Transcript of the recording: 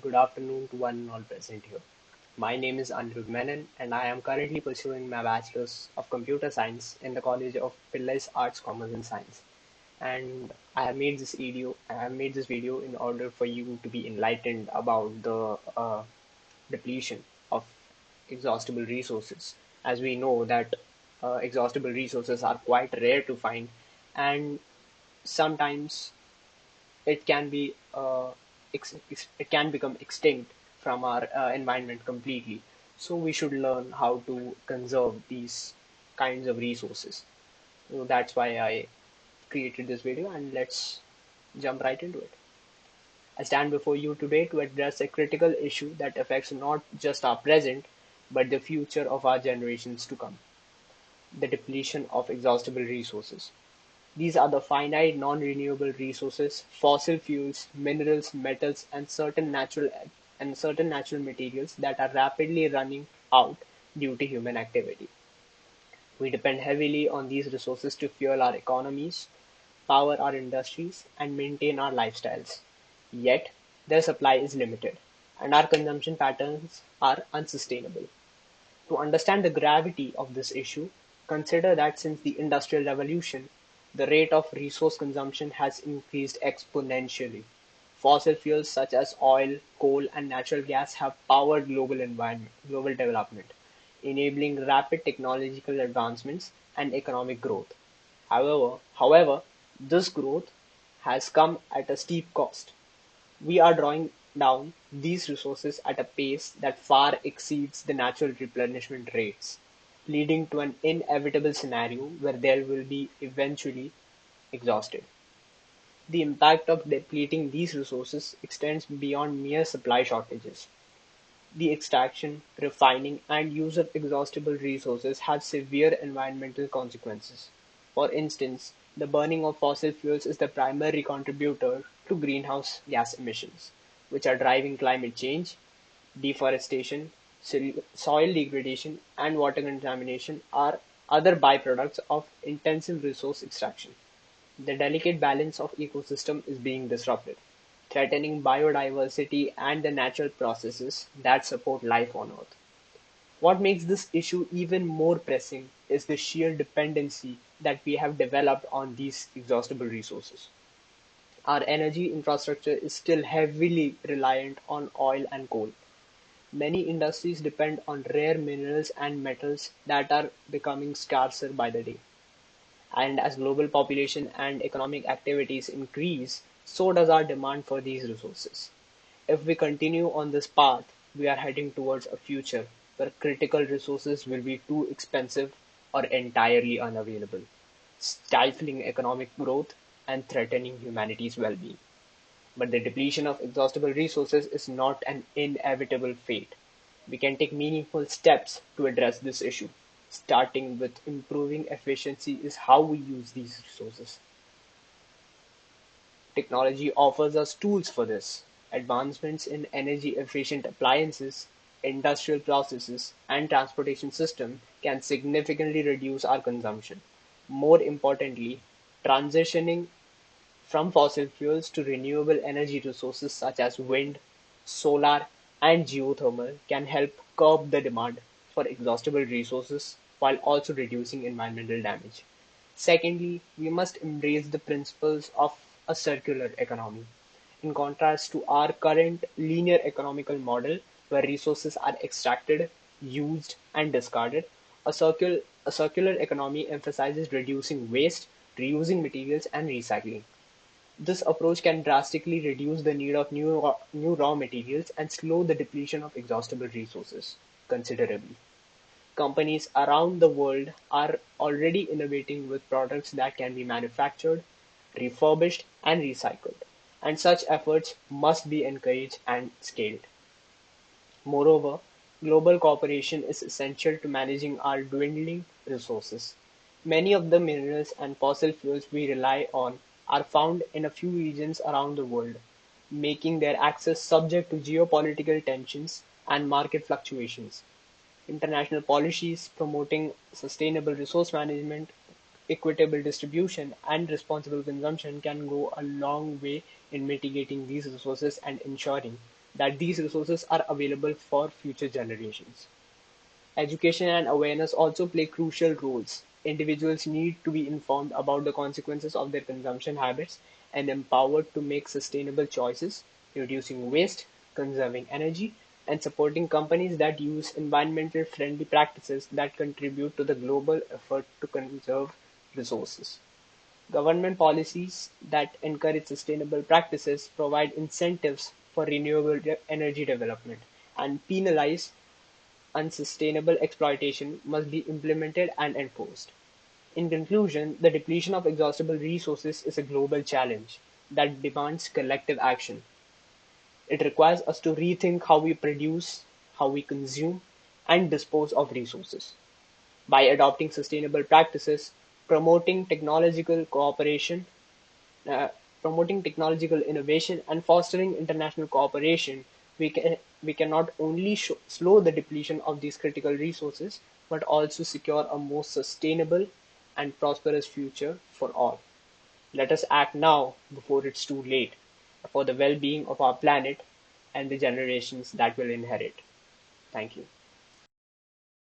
good afternoon to one and all present here. My name is Anirudh Menon, and I am currently pursuing my Bachelor's of Computer Science in the College of Pillai's Arts, Commerce and Science. And I have made this video in order for you to be enlightened about the depletion of exhaustible resources. As we know that exhaustible resources are quite rare to find, and sometimes it can be it can become extinct from our environment completely. So we should learn how to conserve these kinds of resources. So that's why I created this video, and let's jump right into it. I stand before you today to address a critical issue that affects not just our present, but the future of our generations to come: the depletion of exhaustible resources. These are the finite non-renewable resources, fossil fuels, minerals, metals, and certain natural materials that are rapidly running out due to human activity. We depend heavily on these resources to fuel our economies, power our industries, and maintain our lifestyles. Yet, their supply is limited, and our consumption patterns are unsustainable. To understand the gravity of this issue, consider that since the Industrial Revolution, the rate of resource consumption has increased exponentially. Fossil fuels such as oil, coal, and natural gas have powered global development, enabling rapid technological advancements and economic growth. However, this growth has come at a steep cost. We are drawing down these resources at a pace that far exceeds the natural replenishment rates, leading to an inevitable scenario where they will be eventually exhausted. The impact of depleting these resources extends beyond mere supply shortages. The extraction, refining, and use of exhaustible resources have severe environmental consequences. For instance, the burning of fossil fuels is the primary contributor to greenhouse gas emissions, which are driving climate change. Deforestation, soil degradation, and water contamination are other byproducts of intensive resource extraction. The delicate balance of ecosystem is being disrupted, threatening biodiversity and the natural processes that support life on Earth. What makes this issue even more pressing is the sheer dependency that we have developed on these exhaustible resources. Our energy infrastructure is still heavily reliant on oil and coal. Many industries depend on rare minerals and metals that are becoming scarcer by the day. And as global population and economic activities increase, so does our demand for these resources. If we continue on this path, we are heading towards a future where critical resources will be too expensive or entirely unavailable, stifling economic growth and threatening humanity's well-being. But the depletion of exhaustible resources is not an inevitable fate. We can take meaningful steps to address this issue. Starting with improving efficiency is how we use these resources. Technology offers us tools for this. Advancements in energy-efficient appliances, industrial processes, and transportation systems can significantly reduce our consumption. More importantly, transitioning from fossil fuels to renewable energy resources such as wind, solar, and geothermal can help curb the demand for exhaustible resources while also reducing environmental damage. Secondly, we must embrace the principles of a circular economy. In contrast to our current linear economical model, where resources are extracted, used, and discarded, a circular economy emphasizes reducing waste, reusing materials, and recycling. This approach can drastically reduce the need of new raw materials and slow the depletion of exhaustible resources considerably. Companies around the world are already innovating with products that can be manufactured, refurbished, and recycled, and such efforts must be encouraged and scaled. Moreover, global cooperation is essential to managing our dwindling resources. Many of the minerals and fossil fuels we rely on are found in a few regions around the world, making their access subject to geopolitical tensions and market fluctuations. International policies promoting sustainable resource management, equitable distribution, and responsible consumption can go a long way in mitigating these resources and ensuring that these resources are available for future generations. Education and awareness also play crucial roles. Individuals need to be informed about the consequences of their consumption habits and empowered to make sustainable choices, reducing waste, conserving energy, and supporting companies that use environmental friendly practices that contribute to the global effort to conserve resources. Government policies that encourage sustainable practices provide incentives for renewable energy development and penalize unsustainable exploitation must be implemented and enforced. In conclusion, the depletion of exhaustible resources is a global challenge that demands collective action. It requires us to rethink how we produce, how we consume, and dispose of resources. By adopting sustainable practices, promoting technological cooperation, uh, promoting technological innovation, and fostering international cooperation, we can not only slow the depletion of these critical resources, but also secure a more sustainable and prosperous future for all. Let us act now before it's too late for the well being of our planet and the generations that will inherit. Thank you.